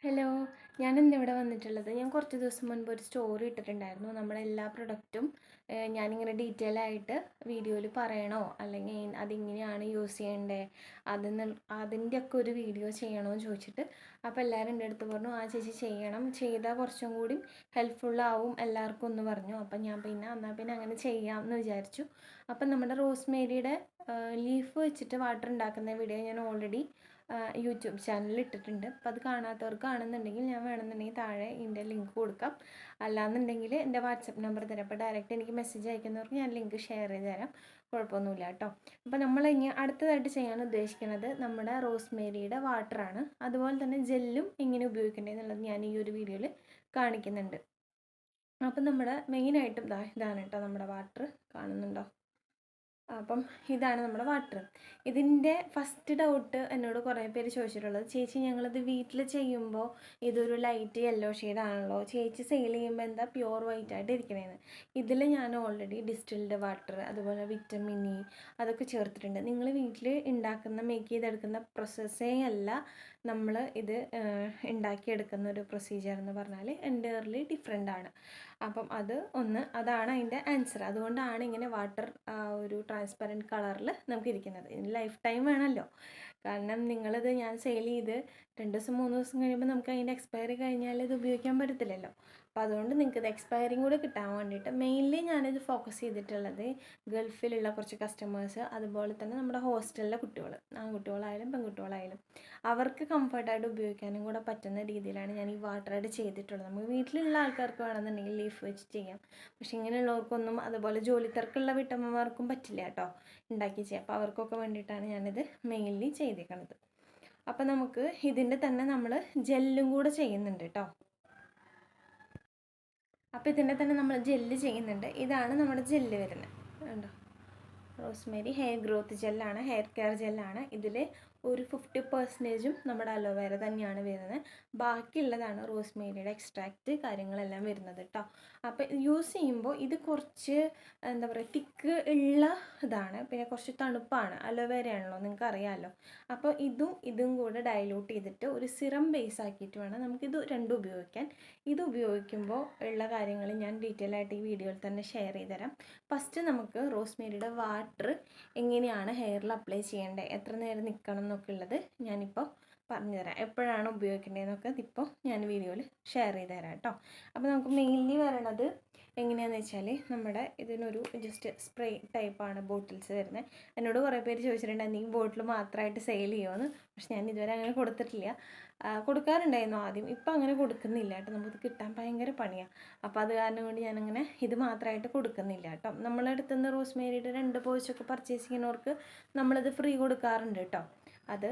Hello, ഞാനിന്നിവിടെ വന്നിട്ടുള്ളത് ഞാൻ കുറച്ച് ദിവസം മുൻപ് ഒരു സ്റ്റോറി ഇട്ടിട്ടുണ്ടായിരുന്നു. നമ്മുടെ എല്ലാ പ്രൊഡക്റ്റും ഞാനിങ്ങനെ ഡീറ്റെയിൽ ആയിട്ട് വീഡിയോയിൽ പറയണോ അല്ലെങ്കിൽ അതിങ്ങനെയാണ് യൂസ് ചെയ്യേണ്ടത് അതിൻ്റെയൊക്കെ ഒരു വീഡിയോ ചെയ്യണോ എന്ന് ചോദിച്ചിട്ട് അപ്പോൾ എല്ലാവരും എൻ്റെ അടുത്ത് പറഞ്ഞു ആ ചേച്ചി ചെയ്യണം, ചെയ്താൽ കുറച്ചും കൂടി ഹെൽപ്ഫുള്ളാവും എല്ലാവർക്കും എന്ന് പറഞ്ഞു. അപ്പം ഞാൻ എന്നാൽ പിന്നെ അങ്ങനെ ചെയ്യാം എന്ന് വിചാരിച്ചു. അപ്പം നമ്മുടെ റോസ്മേരിയുടെ ലീഫ് വെച്ചിട്ട് വാട്ടർ ഉണ്ടാക്കുന്ന വീഡിയോ ഞാൻ ഓൾറെഡി യൂട്യൂബ് ചാനലിൽ ഇട്ടിട്ടുണ്ട്. അപ്പോൾ അത് കാണാത്തവർക്ക് കാണുന്നുണ്ടെങ്കിൽ ഞാൻ വേണമെന്നുണ്ടെങ്കിൽ താഴെ ഇതിൻ്റെ ലിങ്ക് കൊടുക്കാം. അല്ലാന്നുണ്ടെങ്കിൽ എൻ്റെ വാട്സപ്പ് നമ്പർ തരാം. അപ്പോൾ ഡയറക്റ്റ് എനിക്ക് മെസ്സേജ് അയക്കുന്നവർക്ക് ഞാൻ ലിങ്ക് ഷെയർ ചെയ്ത് തരാം, കുഴപ്പമൊന്നുമില്ല കേട്ടോ. അപ്പോൾ നമ്മൾ ഇനി അടുത്തതായിട്ട് ചെയ്യാൻ ഉദ്ദേശിക്കുന്നത് നമ്മുടെ റോസ്മേരിയുടെ വാട്ടറാണ്. അതുപോലെ തന്നെ ജെല്ലും എങ്ങനെ ഉപയോഗിക്കേണ്ടതെന്നുള്ളത് ഞാൻ ഈ ഒരു വീഡിയോയിൽ കാണിക്കുന്നുണ്ട്. അപ്പം നമ്മുടെ മെയിനായിട്ടും ഇതാണ് കേട്ടോ നമ്മുടെ വാട്ടർ, കാണുന്നുണ്ടോ? അപ്പം ഇതാണ് നമ്മുടെ വാട്ടർ. ഇതിൻ്റെ ഫസ്റ്റ് ഡൗട്ട് എന്നോട് കുറേ പേര് ചോദിച്ചിട്ടുള്ളത്, ചേച്ചി ഞങ്ങളിത് വീട്ടിൽ ചെയ്യുമ്പോൾ ഇതൊരു ലൈറ്റ് യെല്ലോ ഷെയ്ഡാണല്ലോ, ചേച്ചി സെയിൽ ചെയ്യുമ്പോൾ എന്താ പ്യുവർ വൈറ്റ് ആയിട്ട് ഇരിക്കണേന്ന്. ഇതിൽ ഞാൻ ഓൾറെഡി ഡിസ്റ്റിൽഡ് വാട്ടർ അതുപോലെ വിറ്റമിൻ ഇ അതൊക്കെ ചേർത്തിട്ടുണ്ട്. നിങ്ങൾ വീട്ടിൽ ഉണ്ടാക്കുന്ന മേക്ക് ചെയ്തെടുക്കുന്ന പ്രോസസ്സേ അല്ല നമ്മൾ ഇത് ഉണ്ടാക്കിയെടുക്കുന്ന ഒരു പ്രൊസീജിയർ എന്ന് പറഞ്ഞാൽ എൻ്റയർലി ഡിഫറെൻ്റ് ആണ്. അപ്പം അതാണ് അതിൻ്റെ ആൻസർ. അതുകൊണ്ടാണ് ഇങ്ങനെ വാട്ടർ ഒരു ട്രാൻസ്പെറൻറ്റ് കളറിൽ നമുക്ക് ഇരിക്കുന്നത്. ഇതിന് ലൈഫ് ടൈം വേണമല്ലോ. കാരണം നിങ്ങളിത് ഞാൻ സെയിൽ ചെയ്ത് 2 ദിവസം 3 ദിവസം കഴിയുമ്പോൾ നമുക്ക് അതിൻ്റെ എക്സ്പയറി കഴിഞ്ഞാൽ ഇത് ഉപയോഗിക്കാൻ പറ്റത്തില്ലല്ലോ. അപ്പോൾ അതുകൊണ്ട് നിങ്ങൾക്ക് ഇത് എക്സ്പയറിയും കൂടെ കിട്ടാൻ വേണ്ടിയിട്ട് മെയിൻലി ഞാനിത് ഫോക്കസ് ചെയ്തിട്ടുള്ളത് ഗൾഫിലുള്ള കുറച്ച് കസ്റ്റമേഴ്സ്, അതുപോലെ തന്നെ നമ്മുടെ ഹോസ്റ്റലിലെ കുട്ടികൾ, ആൺകുട്ടികളായാലും പെൺകുട്ടികളായാലും അവർക്ക് കംഫർട്ടായിട്ട് ഉപയോഗിക്കാനും കൂടെ പറ്റുന്ന രീതിയിലാണ് ഞാൻ ഈ വാട്ടറായിട്ട് ചെയ്തിട്ടുള്ളത്. നമുക്ക് വീട്ടിലുള്ള ആൾക്കാർക്ക് വേണമെന്നുണ്ടെങ്കിൽ ലീഫ് വെച്ച് ചെയ്യാം. പക്ഷെ ഇങ്ങനെയുള്ളവർക്കൊന്നും, അതുപോലെ ജോലി തിരക്കുള്ള വീട്ടമ്മമാർക്കും പറ്റില്ല കേട്ടോ ഉണ്ടാക്കി ചെയ്യാം. അപ്പോൾ അവർക്കൊക്കെ വേണ്ടിയിട്ടാണ് ഞാനിത് മെയിൻലി ചെയ്തേക്കുന്നത്. അപ്പോൾ നമുക്ക് ഇതിൻ്റെ തന്നെ നമ്മൾ ജെല്ലും കൂടെ ചെയ്യുന്നുണ്ട് കേട്ടോ. അപ്പോൾ ഇതിൻ്റെ തന്നെ നമ്മൾ ജെല്ല് ചെയ്യുന്നുണ്ട്. ഇതാണ് നമ്മുടെ ജെല്ല് വരുന്നത്, കണ്ടോ? റോസ്മേരി ഹെയർ ഗ്രോത്ത് ജെല്ലാണ്, ഹെയർ കെയർ ജെല്ലാണ്. ഇതിൽ ഒരു 50% നമ്മുടെ അലോവേര തന്നെയാണ് വരുന്നത്. ബാക്കിയുള്ളതാണ് റോസ്മേരിയുടെ എക്സ്ട്രാക്റ്റ് കാര്യങ്ങളെല്ലാം വരുന്നത് കേട്ടോ. അപ്പോൾ യൂസ് ചെയ്യുമ്പോൾ ഇത് കുറച്ച് എന്താ പറയുക തിക്ക് ഉള്ള ഇതാണ്, പിന്നെ കുറച്ച് തണുപ്പാണ്. അലോവേര ആണല്ലോ, നിങ്ങൾക്ക് അറിയാമല്ലോ. അപ്പോൾ ഇതും കൂടെ ഡൈലൂട്ട് ചെയ്തിട്ട് ഒരു സിറം ബേസ് ആക്കിയിട്ട് വേണം നമുക്കിത് രണ്ടും ഉപയോഗിക്കാൻ. ഇത് ഉപയോഗിക്കുമ്പോൾ ഉള്ള കാര്യങ്ങൾ ഞാൻ ഡീറ്റെയിൽ ആയിട്ട് ഈ വീഡിയോയിൽ തന്നെ ഷെയർ ചെയ്ത് തരാം. ഫസ്റ്റ് നമുക്ക് റോസ്മേരിയുടെ വാട്ടർ എങ്ങനെയാണ് ഹെയറിൽ അപ്ലൈ ചെയ്യേണ്ടത്, എത്ര നേരം നിൽക്കണം എന്നൊക്കെ ഉള്ളത് ഞാനിപ്പോൾ പറഞ്ഞുതരാം. എപ്പോഴാണ് ഉപയോഗിക്കേണ്ടതെന്നൊക്കെ ഇതിപ്പോൾ ഞാൻ വീഡിയോയിൽ ഷെയർ ചെയ്ത് തരാം കേട്ടോ. അപ്പോൾ നമുക്ക് മെയിൻലി വരണത് എങ്ങനെയാണെന്ന് വെച്ചാൽ, നമ്മുടെ ഇതിനൊരു ജസ്റ്റ് സ്പ്രേ ടൈപ്പാണ് ബോട്ടിൽസ് വരുന്നത്. എന്നോട് കുറേ പേര് ചോദിച്ചിട്ടുണ്ട് എന്തെങ്കിലും ബോട്ടിൽ മാത്രമായിട്ട് സെയിൽ ചെയ്യുമോ. പക്ഷെ ഞാൻ ഇതുവരെ അങ്ങനെ കൊടുത്തിട്ടില്ല. കൊടുക്കാറുണ്ടായിരുന്നു ആദ്യം, ഇപ്പം അങ്ങനെ കൊടുക്കുന്നില്ല കേട്ടോ. നമുക്കിത് കിട്ടാൻ ഭയങ്കര പണിയാണ്. അപ്പോൾ അത് കാരണം കൊണ്ട് ഞാനങ്ങനെ ഇത് മാത്രമായിട്ട് കൊടുക്കുന്നില്ല കേട്ടോ. നമ്മളെ അടുത്ത് നിന്ന് റോസ്മേരിയുടെ 2 പൗച്ചൊക്കെ പർച്ചേസ് ചെയ്യുന്നവർക്ക് നമ്മളിത് ഫ്രീ കൊടുക്കാറുണ്ട് കേട്ടോ. അത്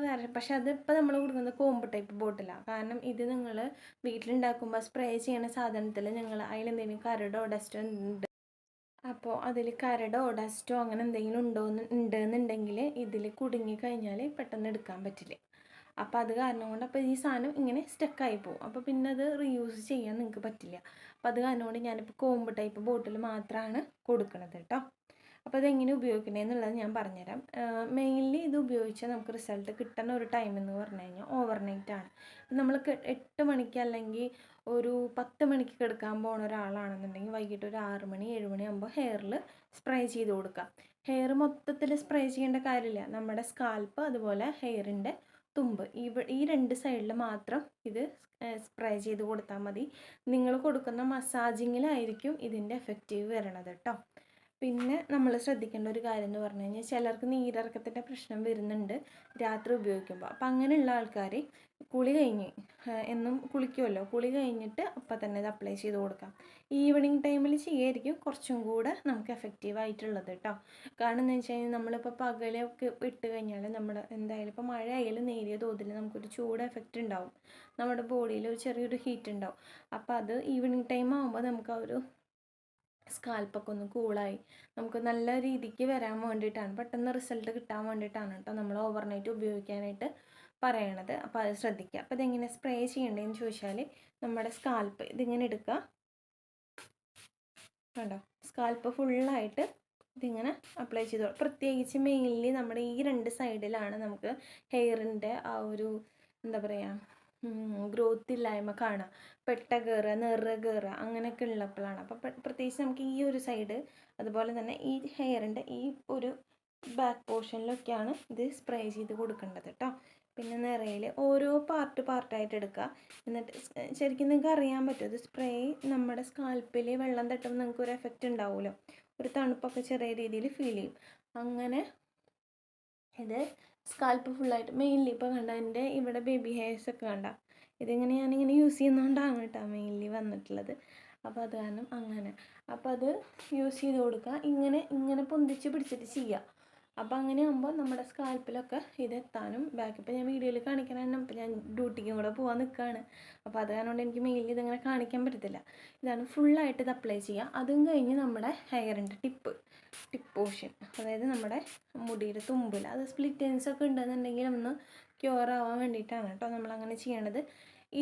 വേറെ. പക്ഷെ അതിപ്പോൾ നമ്മൾ കൊടുക്കുന്നത് കോമ്പ് ടൈപ്പ് ബോട്ടിലാണ്. കാരണം ഇത് നിങ്ങൾ വീട്ടിലുണ്ടാക്കുമ്പോൾ സ്പ്രേ ചെയ്യണ സാധനത്തിൽ നിങ്ങൾ അതിലെന്തെങ്കിലും കരടോ ഡസ്റ്റോ ഉണ്ട്, അപ്പോൾ അതിൽ കരടോ ഡസ്റ്റോ അങ്ങനെ എന്തെങ്കിലും ഉണ്ടെന്നുണ്ടെങ്കിൽ ഇതിൽ കുടുങ്ങിക്കഴിഞ്ഞാൽ പെട്ടെന്ന് എടുക്കാൻ പറ്റില്ല. അപ്പോൾ അത് കാരണം കൊണ്ട് അപ്പോൾ ഈ സാധനം ഇങ്ങനെ സ്റ്റക്കായി പോകും. അപ്പോൾ പിന്നെ അത് റീയൂസ് ചെയ്യാൻ നിങ്ങൾക്ക് പറ്റില്ല. അപ്പോൾ അത് കാരണം കൊണ്ട് ഞാനിപ്പോൾ കോമ്പ് ടൈപ്പ് ബോട്ടിൽ മാത്രമാണ് കൊടുക്കുന്നത് കേട്ടോ. അപ്പോൾ അതെങ്ങനെ ഉപയോഗിക്കണേന്നുള്ളത് ഞാൻ പറഞ്ഞുതരാം. മെയിൻലി ഇത് ഉപയോഗിച്ചാൽ നമുക്ക് റിസൾട്ട് കിട്ടുന്ന ഒരു ടൈം എന്ന് പറഞ്ഞു കഴിഞ്ഞാൽ ഓവർനൈറ്റാണ്. നമ്മൾ 8 മണിക്ക് അല്ലെങ്കിൽ ഒരു 10 മണിക്ക് കിടക്കാൻ പോകുന്ന ഒരാളാണെന്നുണ്ടെങ്കിൽ വൈകിട്ട് ഒരു 6 മണി 7 മണിയാകുമ്പോൾ ഹെയറിൽ സ്പ്രേ ചെയ്ത് കൊടുക്കാം. ഹെയർ മൊത്തത്തിൽ സ്പ്രേ ചെയ്യേണ്ട കാര്യമില്ല. നമ്മുടെ സ്കാൽപ്പ് അതുപോലെ ഹെയറിൻ്റെ തുമ്പ് ഈ 2 സൈഡിൽ മാത്രം ഇത് സ്പ്രേ ചെയ്ത് കൊടുത്താൽ മതി. നിങ്ങൾ കൊടുക്കുന്ന മസാജിങ്ങിലായിരിക്കും ഇതിൻ്റെ എഫക്റ്റീവ് വരണത് കേട്ടോ. പിന്നെ നമ്മൾ ശ്രദ്ധിക്കേണ്ട ഒരു കാര്യം എന്ന് പറഞ്ഞു കഴിഞ്ഞാൽ, ചിലർക്ക് നീരിറക്കത്തിൻ്റെ പ്രശ്നം വരുന്നുണ്ട് രാത്രി ഉപയോഗിക്കുമ്പോൾ. അപ്പോൾ അങ്ങനെയുള്ള ആൾക്കാർ കുളി കഴിഞ്ഞ് എന്നും കുളിക്കുമല്ലോ, കുളി കഴിഞ്ഞിട്ട് അപ്പം തന്നെ ഇത് അപ്ലൈ ചെയ്ത് കൊടുക്കാം. ഈവനിങ് ടൈമിൽ ചെയ്യായിരിക്കും കുറച്ചും കൂടെ നമുക്ക് എഫക്റ്റീവായിട്ടുള്ളത് കേട്ടോ. കാരണം എന്ന് വെച്ച് കഴിഞ്ഞാൽ നമ്മളിപ്പോൾ പകലൊക്കെ ഇട്ട് കഴിഞ്ഞാൽ നമ്മുടെ എന്തായാലും ഇപ്പോൾ മഴ ആയാലും നേരിയ തോതിൽ നമുക്കൊരു ചൂട് എഫക്റ്റ് ഉണ്ടാവും, നമ്മുടെ ബോഡിയിൽ ഒരു ചെറിയൊരു ഹീറ്റ് ഉണ്ടാവും. അപ്പോൾ അത് ഈവനിങ് ടൈം ആകുമ്പോൾ നമുക്ക് ആ ഒരു സ്കാൽപ്പൊക്കെ ഒന്ന് കൂളായി നമുക്ക് നല്ല രീതിക്ക് വരാൻ വേണ്ടിയിട്ടാണ്, പെട്ടെന്ന് റിസൾട്ട് കിട്ടാൻ വേണ്ടിയിട്ടാണ് കേട്ടോ നമ്മൾ ഓവർനൈറ്റ് ഉപയോഗിക്കാനായിട്ട് പറയണത്. അപ്പോൾ അത് ശ്രദ്ധിക്കുക. അപ്പോൾ ഇതെങ്ങനെ സ്പ്രേ ചെയ്യേണ്ടതെന്ന് ചോദിച്ചാൽ, നമ്മുടെ സ്കാൽപ്പ് ഇതിങ്ങനെ എടുക്കുക, കണ്ടോ? സ്കാൽപ്പ് ഫുള്ളായിട്ട് ഇതിങ്ങനെ അപ്ലൈ ചെയ്തു. പ്രത്യേകിച്ച് മെയിൻലി നമ്മുടെ ഈ 2 സൈഡിലാണ് നമുക്ക് ഹെയറിൻ്റെ ആ ഒരു എന്താ പറയുക ഗ്രോത്ത് ഇല്ലായ്മ കാണുക, പെട്ട കയറുക, നെറുക കയറുക അങ്ങനെയൊക്കെ ഉള്ളപ്പോഴാണ്. അപ്പോൾ പ്രത്യേകിച്ച് നമുക്ക് ഈ ഒരു സൈഡ്, അതുപോലെ തന്നെ ഈ ഹെയറിൻ്റെ ഈ ഒരു ബാക്ക് പോർഷനിലൊക്കെയാണ് ഇത് സ്പ്രേ ചെയ്ത് കൊടുക്കേണ്ടത് കേട്ടോ. പിന്നെ നിറയിൽ ഓരോ പാർട്ടായിട്ട് എടുക്കുക. എന്നിട്ട് ശരിക്കും നിങ്ങൾക്ക് അറിയാൻ പറ്റും, ഇത് സ്പ്രേ നമ്മുടെ സ്കാൽപ്പിൽ വെള്ളം തട്ടുമ്പോൾ നിങ്ങൾക്ക് ഒരു എഫക്റ്റ് ഉണ്ടാവുമല്ലോ, ഒരു തണുപ്പൊക്കെ ചെറിയ രീതിയിൽ ഫീൽ ചെയ്യും. അങ്ങനെ ഇത് സ്കാൽപ്പ് ഫുള്ളായിട്ട് മെയിൻലി ഇപ്പോൾ കണ്ട എൻ്റെ ഇവിടെ ബേബി ഹെയർസൊക്കെ കണ്ട, ഇതിങ്ങനെ ഞാനിങ്ങനെ യൂസ് ചെയ്യുന്നതുകൊണ്ടാണ് കേട്ടോ മെയിൻലി വന്നിട്ടുള്ളത്. അപ്പോൾ അത് കാരണം അങ്ങനെ, അപ്പോൾ അത് യൂസ് ചെയ്ത് കൊടുക്കുക. ഇങ്ങനെ പൊന്തിച്ച് പിടിച്ചിട്ട് ചെയ്യുക. അപ്പോൾ അങ്ങനെ ആകുമ്പോൾ നമ്മുടെ സ്കാൽപ്പിലൊക്കെ ഇതെത്താനും ബാക്ക്, ഇപ്പോൾ ഞാൻ വീഡിയോയിൽ കാണിക്കണം, ഇപ്പോൾ ഞാൻ ഡ്യൂട്ടിക്കും കൂടെ പോകാൻ നിൽക്കുകയാണ്. അപ്പോൾ അത് കാരണം കൊണ്ട് എനിക്ക് മെയിൻലി ഇതിങ്ങനെ കാണിക്കാൻ പറ്റത്തില്ല. ഇതാണ് ഫുള്ളായിട്ട് ഇത് അപ്ലൈ ചെയ്യുക. അതും കഴിഞ്ഞ് നമ്മുടെ ഹെയറിൻ്റെ ടിപ്പ് പോർഷൻ, അതായത് നമ്മുടെ മുടിയുടെ തുമ്പിൽ അത് സ്പ്ലിറ്റ് എൻഡ്സ് ഒക്കെ ഉണ്ടെന്നുണ്ടെങ്കിൽ ഒന്ന് ക്യൂർ ആവാൻ വേണ്ടിയിട്ടാണ് കേട്ടോ നമ്മളങ്ങനെ ചെയ്യണത്.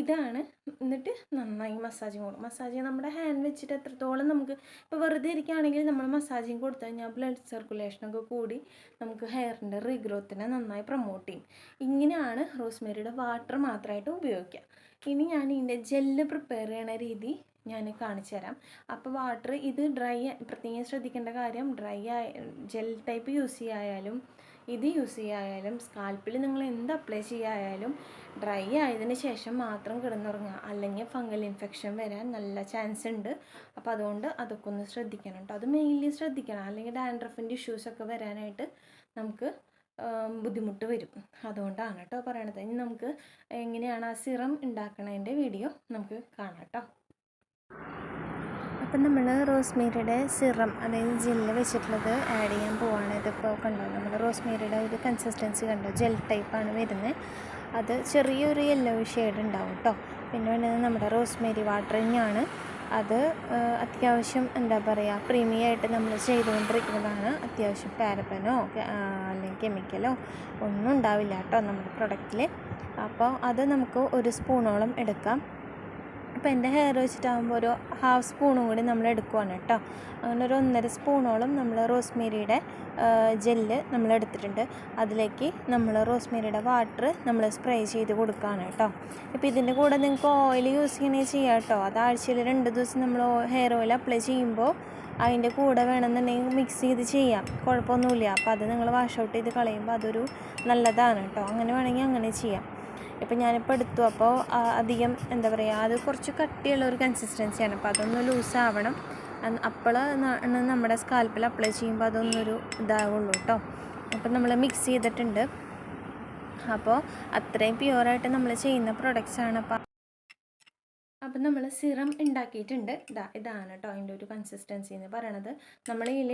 ഇതാണ്. എന്നിട്ട് നന്നായി മസാജിങ് കൊടുക്കും. മസാജിങ് നമ്മുടെ ഹാൻഡ് വെച്ചിട്ട് എത്രത്തോളം നമുക്ക് ഇപ്പോൾ വെറുതെ ഇരിക്കുകയാണെങ്കിൽ നമ്മൾ മസാജിങ് കൊടുത്തു കഴിഞ്ഞാൽ ബ്ലഡ് സർക്കുലേഷനൊക്കെ കൂടി നമുക്ക് ഹെയറിൻ്റെ റീഗ്രോത്തിനെ നന്നായി പ്രൊമോട്ട് ചെയ്യും. ഇങ്ങനെയാണ് റോസ്മേരിയുടെ വാട്ടർ മാത്രമായിട്ട് ഉപയോഗിക്കുക. ഇനി ഞാൻ ഇതിൻ്റെ ജെല്ല് പ്രിപ്പയർ ചെയ്യണ രീതി ഞാൻ കാണിച്ചു തരാം. അപ്പോൾ വാട്ടർ ഇത് പ്രത്യേകം ശ്രദ്ധിക്കേണ്ട കാര്യം, ജെൽ ടൈപ്പ് യൂസ് ചെയ്യായാലും ഇത് യൂസ് ചെയ്യായാലും സ്കാൽപ്പിൽ നിങ്ങൾ എന്ത് അപ്ലൈ ചെയ്യായാലും ഡ്രൈ ആയതിന് ശേഷം മാത്രം കിടന്നുറങ്ങുക, അല്ലെങ്കിൽ ഫംഗൽ ഇൻഫെക്ഷൻ വരാൻ നല്ല ചാൻസ് ഉണ്ട്. അപ്പോൾ അതുകൊണ്ട് അതൊക്കെ ഒന്ന് ശ്രദ്ധിക്കണം കേട്ടോ. അത് മെയിൻലി ശ്രദ്ധിക്കണം, അല്ലെങ്കിൽ ഡാൻഡ്രഫിൻ്റെ ഇഷ്യൂസൊക്കെ വരാനായിട്ട് നമുക്ക് ബുദ്ധിമുട്ട് വരും. അതുകൊണ്ടാണ് കേട്ടോ പറയണത്. ഇനി നമുക്ക് എങ്ങനെയാണ് ആ സിറം ഉണ്ടാക്കണതിൻ്റെ വീഡിയോ നമുക്ക് കാണാം കേട്ടോ. അപ്പം നമ്മൾ റോസ്മേരിയുടെ സിറം, അതായത് ജെല്ല് വെച്ചിട്ടുള്ളത് ആഡ് ചെയ്യാൻ പോവാണ്. ഇതിപ്പോൾ കണ്ടോ, നമ്മൾ റോസ്മേരിയുടെ ഒരു കൺസിസ്റ്റൻസി കണ്ടോ, ജെൽ ടൈപ്പാണ് വരുന്നത്. അത് ചെറിയൊരു യെല്ലോ ഷെയ്ഡ് ഉണ്ടാവും കേട്ടോ. പിന്നെ വേണ്ടത് നമ്മുടെ റോസ്മേരി വാട്ടർ തന്നെയാണ്. അത് അത്യാവശ്യം എന്താ പറയുക, പ്രീമിയം ആയിട്ട് നമ്മൾ ചെയ്തുകൊണ്ടിരിക്കുന്നതാണ്. അത്യാവശ്യം പാരബനോ അല്ലെങ്കിൽ കെമിക്കലോ ഒന്നും ഉണ്ടാവില്ല കേട്ടോ നമ്മുടെ പ്രൊഡക്റ്റിൽ. അപ്പോൾ അത് നമുക്ക് ഒരു സ്പൂണോളം എടുക്കാം. അപ്പോൾ എൻ്റെ ഹെയർ വെച്ചിട്ടാകുമ്പോൾ ഒരു ഹാഫ് സ്പൂണും കൂടി നമ്മൾ എടുക്കുവാണ് കേട്ടോ. അങ്ങനെ ഒരു 1.5 സ്പൂണോളം നമ്മൾ റോസ്മേരിയുടെ ജെല്ല് നമ്മൾ എടുത്തിട്ടുണ്ട്. അതിലേക്ക് നമ്മൾ റോസ്മേരിയുടെ വാട്ടർ നമ്മൾ സ്പ്രേ ചെയ്ത് കൊടുക്കുകയാണ് കേട്ടോ. ഇപ്പോൾ ഇതിൻ്റെ കൂടെ നിങ്ങൾക്ക് ഓയിൽ യൂസ് ചെയ്യണേ ചെയ്യാം കേട്ടോ. അത് ആഴ്ചയിൽ 2 ദിവസം നമ്മൾ ഹെയർ ഓയിൽ അപ്ലൈ ചെയ്യുമ്പോൾ അതിൻ്റെ കൂടെ വേണമെന്നുണ്ടെങ്കിൽ മിക്സ് ചെയ്ത് ചെയ്യാം, കുഴപ്പമൊന്നുമില്ല. അപ്പോൾ അത് നിങ്ങൾ വാഷ് ഔട്ട് ചെയ്ത് കളയുമ്പോൾ അതൊരു നല്ലതാണ് കേട്ടോ. അങ്ങനെ വേണമെങ്കിൽ അങ്ങനെ ചെയ്യാം. ഇപ്പം ഞാനിപ്പോൾ എടുത്തു, അപ്പോൾ അധികം എന്താ പറയുക, അത് കുറച്ച് കട്ടിയുള്ള ഒരു കൺസിസ്റ്റൻസിയാണ്. അപ്പോൾ അതൊന്ന് ലൂസാവണം. അപ്പോൾ നമ്മുടെ സ്കാൽപ്പിൽ അപ്ലൈ ചെയ്യുമ്പോൾ അതൊന്നൊരു ഇതാവുള്ളൂ കേട്ടോ. അപ്പം നമ്മൾ മിക്സ് ചെയ്തിട്ടുണ്ട്. അപ്പോൾ അത്രയും പ്യുവറായിട്ട് നമ്മൾ ചെയ്യുന്ന പ്രൊഡക്ട്സാണ്. അപ്പം നമ്മൾ സിറം ഉണ്ടാക്കിയിട്ടുണ്ട്. ഇതാണ് കേട്ടോ അതിൻ്റെ ഒരു കൺസിസ്റ്റൻസി എന്ന് പറയണത്. നമ്മളിതിൽ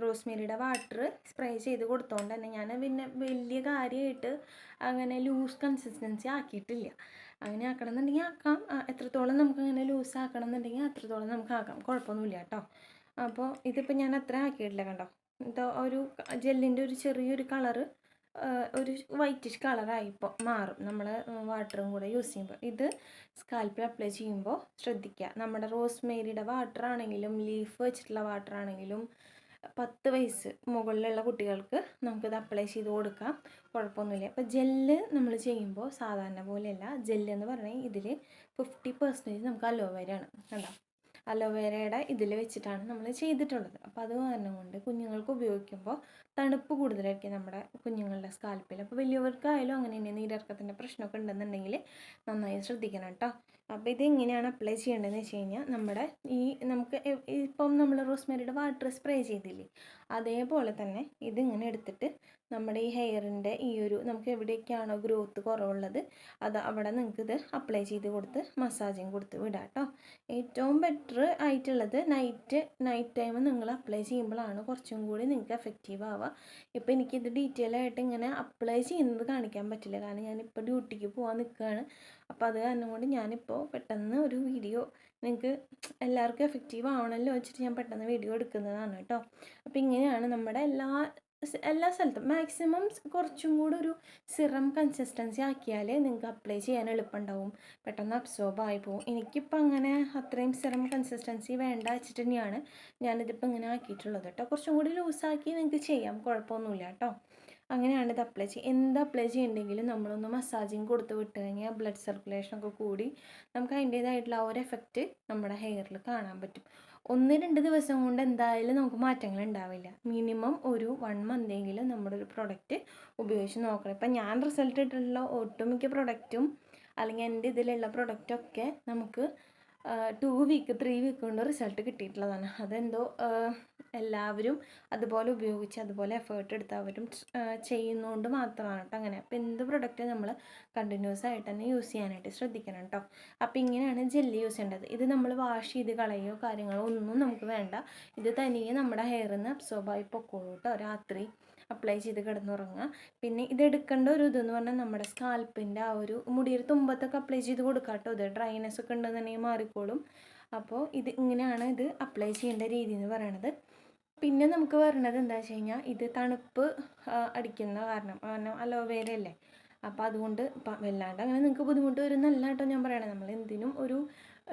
റോസ്മേരിയുടെ വാട്ടർ സ്പ്രേ ചെയ്ത് കൊടുത്തോണ്ട് തന്നെ ഞാൻ പിന്നെ വലിയ കാര്യമായിട്ട് അങ്ങനെ ലൂസ് കൺസിസ്റ്റൻസി ആക്കിയിട്ടില്ല. അങ്ങനെ ആക്കണമെന്നുണ്ടെങ്കിൽ ആക്കാം, എത്രത്തോളം നമുക്കങ്ങനെ ലൂസ് ആക്കണം എന്നുണ്ടെങ്കിൽ അത്രത്തോളം നമുക്ക് ആക്കാം, കുഴപ്പമൊന്നുമില്ല കേട്ടോ. അപ്പോൾ ഇതിപ്പോൾ ഞാൻ അത്ര ആക്കിയിട്ടില്ല കണ്ടോ. ഇത് ഒരു ജെല്ലിൻ്റെ ഒരു ചെറിയൊരു കളറ്, ഒരു വൈറ്റിഷ് കളറായി ഇപ്പോൾ മാറും നമ്മൾ വാട്ടറും കൂടെ യൂസ് ചെയ്യുമ്പോൾ. ഇത് സ്കാൽപ്പിൽ അപ്ലൈ ചെയ്യുമ്പോൾ ശ്രദ്ധിക്കുക, നമ്മുടെ റോസ്മേരിയുടെ വാട്ടർ ആണെങ്കിലും ലീഫ് വെച്ചിട്ടുള്ള വാട്ടർ ആണെങ്കിലും 10 വയസ്സ് മുകളിലുള്ള കുട്ടികൾക്ക് നമുക്കിത് അപ്ലൈ ചെയ്ത് കൊടുക്കാം, കുഴപ്പമൊന്നുമില്ല. അപ്പോൾ ജെല്ല് നമ്മൾ ചെയ്യുമ്പോൾ സാധാരണ പോലെയല്ല. ജെല്ല് എന്ന് പറഞ്ഞാൽ ഇതിൽ 50% നമുക്ക് അലോവേരയാണ് കണ്ടോ. അലോവേരയുടെ ഇതിൽ വെച്ചിട്ടാണ് നമ്മൾ ചെയ്തിട്ടുള്ളത്. അപ്പോൾ അത് കാരണം കൊണ്ട് കുഞ്ഞുങ്ങൾക്ക് ഉപയോഗിക്കുമ്പോൾ തണുപ്പ് കൂടുതലായിരിക്കും നമ്മുടെ കുഞ്ഞുങ്ങളുടെ സ്കാൽപ്പിൽ. അപ്പോൾ വലിയവർക്കായാലും അങ്ങനെ തന്നെ നീരിറക്കത്തിൻ്റെ പ്രശ്നമൊക്കെ ഉണ്ടെന്നുണ്ടെങ്കിൽ നന്നായി ശ്രദ്ധിക്കണം കേട്ടോ. അപ്പോൾ ഇത് എങ്ങനെയാണ് അപ്ലൈ ചെയ്യേണ്ടതെന്ന് വെച്ച് കഴിഞ്ഞാൽ, നമ്മുടെ നമുക്ക് ഇപ്പം നമ്മൾ റോസ്മേരിയുടെ വാട്ടർ സ്പ്രേ ചെയ്തില്ലേ, അതേപോലെ തന്നെ ഇതിങ്ങനെ എടുത്തിട്ട് നമ്മുടെ ഈ ഹെയറിൻ്റെ ഈ ഒരു നമുക്ക് എവിടെയൊക്കെയാണോ ഗ്രോത്ത് കുറവുള്ളത് അത് അവിടെ നിങ്ങൾക്കിത് അപ്ലൈ ചെയ്ത് കൊടുത്ത് മസാജിങ് കൊടുത്ത് വിടാം കേട്ടോ. ഏറ്റവും ബെറ്റർ ആയിട്ടുള്ളത് നൈറ്റ് ടൈം നിങ്ങൾ അപ്ലൈ ചെയ്യുമ്പോഴാണ് കുറച്ചും കൂടി നിങ്ങൾക്ക് എഫക്റ്റീവ് ആവുക. ഇപ്പോൾ എനിക്കിത് ഡീറ്റെയിൽ ആയിട്ട് ഇങ്ങനെ അപ്ലൈ ചെയ്യുന്നത് കാണിക്കാൻ പറ്റില്ല, കാരണം ഞാനിപ്പോൾ ഡ്യൂട്ടിക്ക് പോകാൻ നിൽക്കുകയാണ്. അപ്പോൾ അത് കാരണം കൊണ്ട് ഞാനിപ്പോൾ പെട്ടെന്ന് ഒരു വീഡിയോ നിങ്ങൾക്ക് എല്ലാവർക്കും എഫക്റ്റീവ് ആവണമല്ലോ വെച്ചിട്ട് ഞാൻ പെട്ടെന്ന് വീഡിയോ എടുക്കുന്നതാണ് കേട്ടോ. അപ്പോൾ ഇങ്ങനെയാണ് നമ്മുടെ എല്ലാ സ്ഥലത്തും മാക്സിമം കുറച്ചും കൂടെ ഒരു സിറം കൺസിസ്റ്റൻസി ആക്കിയാൽ നിങ്ങൾക്ക് അപ്ലൈ ചെയ്യാൻ എളുപ്പമുണ്ടാവും, പെട്ടെന്ന് അബ്സോർബ് ആയി പോകും. എനിക്കിപ്പോൾ അങ്ങനെ അത്രയും സിറം കൺസിസ്റ്റൻസി വേണ്ട വെച്ചിട്ട് തന്നെയാണ് ഞാനിതിപ്പോൾ ഇങ്ങനെ ആക്കിയിട്ടുള്ളത് കേട്ടോ. കുറച്ചും കൂടി ലൂസാക്കി നിങ്ങൾക്ക് ചെയ്യാം, കുഴപ്പമൊന്നുമില്ല കേട്ടോ. അങ്ങനെയാണ് ഇത് അപ്ലൈ ചെയ്യുക. എന്ത് അപ്ലൈ ചെയ്യണമെങ്കിലും നമ്മളൊന്ന് മസാജിങ് കൊടുത്ത് വിട്ട് കഴിഞ്ഞാൽ ബ്ലഡ് സർക്കുലേഷനൊക്കെ കൂടി നമുക്ക് അതിൻ്റേതായിട്ടുള്ള ആ ഒരു എഫക്റ്റ് നമ്മുടെ ഹെയറിൽ കാണാൻ പറ്റും. 1-2 ദിവസം കൊണ്ട് എന്തായാലും നമുക്ക് മാറ്റങ്ങൾ ഉണ്ടാവില്ല. മിനിമം ഒരു 1 മന്തെങ്കിലും നമ്മുടെ ഒരു പ്രൊഡക്റ്റ് ഉപയോഗിച്ച് നോക്കണം. ഇപ്പം ഞാൻ റിസൾട്ട് ഇട്ടിട്ടുള്ള ഒട്ടുമിക്ക പ്രൊഡക്റ്റും അല്ലെങ്കിൽ എൻ്റെ ഇതിലുള്ള പ്രൊഡക്റ്റൊക്കെ നമുക്ക് 2 വീക്ക് 3 വീക്ക് കൊണ്ട് റിസൾട്ട് കിട്ടിയിട്ടുള്ളതാണ്. അതെന്തോ എല്ലാവരും അതുപോലെ ഉപയോഗിച്ച് അതുപോലെ എഫേർട്ട് എടുത്ത് അവരും ചെയ്യുന്നതുകൊണ്ട് മാത്രമാണ് കേട്ടോ അങ്ങനെ. അപ്പോൾ എന്ത് പ്രൊഡക്റ്റ് നമ്മൾ കണ്ടിന്യൂസ് ആയിട്ട് തന്നെ യൂസ് ചെയ്യാനായിട്ട് ശ്രദ്ധിക്കണം കേട്ടോ. അപ്പോൾ ഇങ്ങനെയാണ് ജെല്ലി യൂസ് ചെയ്യേണ്ടത്. ഇത് നമ്മൾ വാഷ് ചെയ്ത് കളയോ കാര്യങ്ങളോ ഒന്നും നമുക്ക് വേണ്ട. ഇത് തനിയെ നമ്മുടെ ഹെയറിൽ നിന്ന് അബ്സോർബായി പൊക്കോളൂ കേട്ടോ. രാത്രി അപ്ലൈ ചെയ്ത് കിടന്നുറങ്ങുക. പിന്നെ ഇതെടുക്കേണ്ട ഒരു ഇതെന്ന് പറഞ്ഞാൽ നമ്മുടെ സ്കാൽപ്പിൻ്റെ ആ ഒരു മുടിയുടെ തുമ്പത്തൊക്കെ അപ്ലൈ ചെയ്ത് കൊടുക്കാം കേട്ടോ. ഇത് ഡ്രൈനെസ് ഒക്കെ ഉണ്ടെന്നുണ്ടെങ്കിൽ മാറിക്കോളും. അപ്പോൾ ഇത് ഇങ്ങനെയാണ് ഇത് അപ്ലൈ ചെയ്യേണ്ട രീതി എന്ന് പറയണത്. പിന്നെ നമുക്ക് പറയണത് എന്താ വെച്ച് കഴിഞ്ഞാൽ ഇത് തണുപ്പ് അടിക്കുന്ന കാരണം അലോവേര അല്ലേ, അപ്പോൾ അതുകൊണ്ട് ഇപ്പം വല്ലാണ്ട് അങ്ങനെ നിങ്ങൾക്ക് ബുദ്ധിമുട്ട് വരുന്നല്ല കേട്ടോ ഞാൻ പറയണത്. നമ്മൾ എന്തിനും ഒരു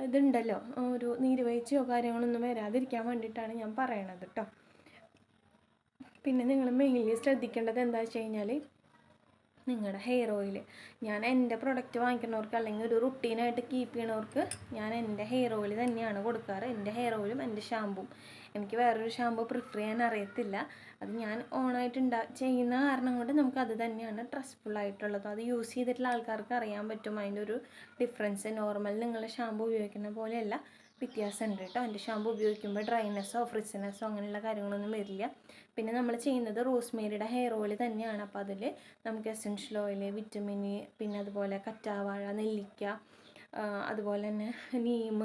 ഇതുണ്ടല്ലോ, ഒരു നീരുവീഴ്ചയോ കാര്യങ്ങളൊന്നും വരാതിരിക്കാൻ വേണ്ടിയിട്ടാണ് ഞാൻ പറയണത് കേട്ടോ. പിന്നെ നിങ്ങൾ മെയിൻലി ശ്രദ്ധിക്കേണ്ടത് എന്താ വെച്ച് കഴിഞ്ഞാൽ നിങ്ങളുടെ ഹെയർ ഓയിൽ, ഞാൻ എൻ്റെ പ്രൊഡക്റ്റ് വാങ്ങിക്കുന്നവർക്ക് അല്ലെങ്കിൽ ഒരു റുട്ടീനായിട്ട് കീപ്പ് ചെയ്യണവർക്ക് ഞാൻ എൻ്റെ ഹെയർ ഓയിൽ തന്നെയാണ് കൊടുക്കാറ്. എൻ്റെ ഹെയർ ഓയിലും എൻ്റെ ഷാമ്പും. എനിക്ക് വേറൊരു ഷാമ്പു പ്രിഫർ ചെയ്യാൻ അറിയത്തില്ല. അത് ഞാൻ ഓണായിട്ട് ചെയ്യുന്ന കാരണം കൊണ്ട് നമുക്ക് അത് തന്നെയാണ് ട്രസ്റ്റ്ഫുള്ളായിട്ടുള്ളത്. അത് യൂസ് ചെയ്തിട്ടുള്ള ആൾക്കാർക്ക് അറിയാൻ പറ്റും അതിൻ്റെ ഒരു ഡിഫറൻസ്. നോർമൽ നിങ്ങൾ ഷാമ്പു ഉപയോഗിക്കുന്ന പോലെയല്ല, വ്യത്യാസമുണ്ട് കേട്ടോ. എൻ്റെ ഷാമ്പു ഉപയോഗിക്കുമ്പോൾ ഡ്രൈനെസ്സോ ഫ്രിസിനെസ്സോ അങ്ങനെയുള്ള കാര്യങ്ങളൊന്നും വരില്ല. പിന്നെ നമ്മൾ ചെയ്യുന്നത് റോസ്മേരിയുടെ ഹെയർ ഓയിൽ തന്നെയാണ്. അപ്പോൾ അതിൽ നമുക്ക് എസെൻഷ്യൽ ഓയിൽ, വിറ്റമിൻ ഇ, പിന്നെ അതുപോലെ കറ്റാവാഴ, നെല്ലിക്ക, അതുപോലെ തന്നെ നീം,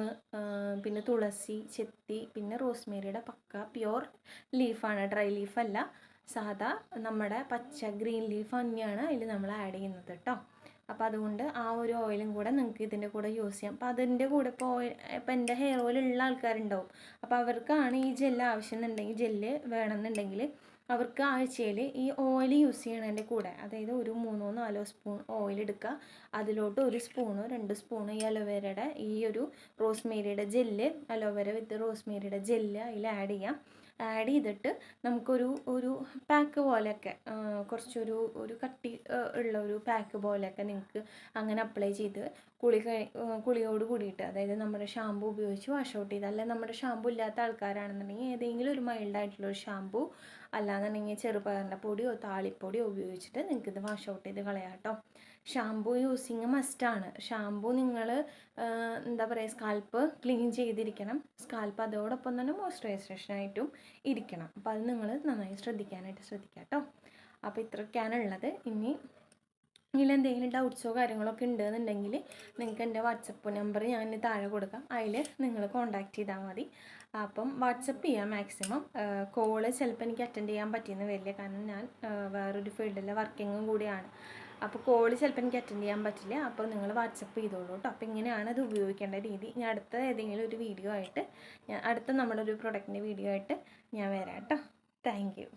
പിന്നെ തുളസി, ചെത്തി, പിന്നെ റോസ്മേരിയുടെ പക്ക പ്യുവർ ലീഫാണ്, ഡ്രൈ ലീഫല്ല, സാധാ നമ്മുടെ പച്ച ഗ്രീൻ ലീഫ് തന്നെയാണ് അതിൽ നമ്മൾ ആഡ് ചെയ്യുന്നത് കേട്ടോ. അപ്പോൾ അതുകൊണ്ട് ആ ഒരു ഓയിലും കൂടെ നിങ്ങൾക്ക് ഇതിൻ്റെ കൂടെ യൂസ് ചെയ്യാം. അപ്പോൾ അതിൻ്റെ കൂടെ ഇപ്പോൾ ഇപ്പോൾ എൻ്റെ ഹെയർ ഓയിൽ ഉള്ള ആൾക്കാരുണ്ടാവും. അപ്പോൾ അവർക്കാണ് ഈ ജെല്ല് ആവശ്യം എന്നുണ്ടെങ്കിൽ, ജെല്ല് വേണമെന്നുണ്ടെങ്കിൽ അവർക്ക് ആഴ്ചയിൽ ഈ ഓയിൽ യൂസ് ചെയ്യണതിൻ്റെ കൂടെ, അതായത് ഒരു 3-4 സ്പൂൺ ഓയിൽ എടുക്കുക. അതിലോട്ട് 1 സ്പൂണോ 2 സ്പൂണോ ഈ അലോവേരയുടെ ഈ ഒരു റോസ്മേരിയുടെ ജെല്ല്, അലോവേര വിത്ത് റോസ്മേരിയുടെ ജെല്ല് അതിൽ ആഡ് ചെയ്യാം. ആഡ് ചെയ്തിട്ട് നമുക്കൊരു പാക്ക് പോലെയൊക്കെ ഒരു കട്ടി ഉള്ള ഒരു പാക്ക് പോലെയൊക്കെ നിങ്ങൾക്ക് അങ്ങനെ അപ്ലൈ ചെയ്ത് കുളിയോട് കൂടിയിട്ട്, അതായത് നമ്മുടെ ഷാമ്പു ഉപയോഗിച്ച് വാഷ് ഔട്ട് ചെയ്ത്, അല്ല നമ്മുടെ ഷാമ്പു ഇല്ലാത്ത ആൾക്കാരാണെന്നുണ്ടെങ്കിൽ ഏതെങ്കിലും ഒരു മൈൽഡായിട്ടുള്ളൊരു ഷാമ്പു, അല്ലാന്നുണ്ടെങ്കിൽ ചെറുപയറിൻ്റെ പൊടിയോ താളിപ്പൊടിയോ ഉപയോഗിച്ചിട്ട് നിങ്ങൾക്കിത് വാഷ് ഔട്ട് ചെയ്ത് കളയാം കേട്ടോ. ഷാമ്പു യൂസിങ് മസ്റ്റാണ്. ഷാമ്പു നിങ്ങൾ എന്താ പറയുക, സ്കാൽപ്പ് ക്ലീൻ ചെയ്തിരിക്കണം. സ്കാൽപ്പ് അതോടൊപ്പം തന്നെ മോയ്സ്ചറൈസേഷനായിട്ടും ഇരിക്കണം. അപ്പോൾ അത് നിങ്ങൾ നന്നായി ശ്രദ്ധിക്കുക കേട്ടോ. അപ്പോൾ ഇത്രയൊക്കെയാണ് ഉള്ളത്. ഇനി ഇതിലെന്തെങ്കിലും ഡൗട്ട്സോ കാര്യങ്ങളൊക്കെ ഉണ്ടെന്നുണ്ടെങ്കിൽ നിങ്ങൾക്ക് എൻ്റെ വാട്സപ്പ് നമ്പർ ഞാൻ താഴെ കൊടുക്കാം. അതിൽ നിങ്ങൾ കോൺടാക്റ്റ് ചെയ്താൽ മതി. അപ്പം വാട്സപ്പ് ചെയ്യാം മാക്സിമം. കോള് ചിലപ്പോൾ എനിക്ക് അറ്റൻഡ് ചെയ്യാൻ പറ്റിയെന്ന് വരില്ല, കാരണം ഞാൻ വേറൊരു ഫീൽഡിലെ വർക്കിങ്ങും കൂടിയാണ്. അപ്പോൾ കോള് ചിലപ്പോൾ എനിക്ക് അറ്റൻഡ് ചെയ്യാൻ പറ്റില്ല. അപ്പോൾ നിങ്ങൾ വാട്സപ്പ് ചെയ്തോളൂ കേട്ടോ. അപ്പോൾ ഇങ്ങനെയാണ് അത് ഉപയോഗിക്കേണ്ട രീതി. ഞാൻ അടുത്ത ഏതെങ്കിലും ഒരു വീഡിയോ ആയിട്ട്, അടുത്ത നമ്മുടെ ഒരു പ്രൊഡക്റ്റിൻ്റെ വീഡിയോ ആയിട്ട് ഞാൻ വരാം കേട്ടോ. Thank you.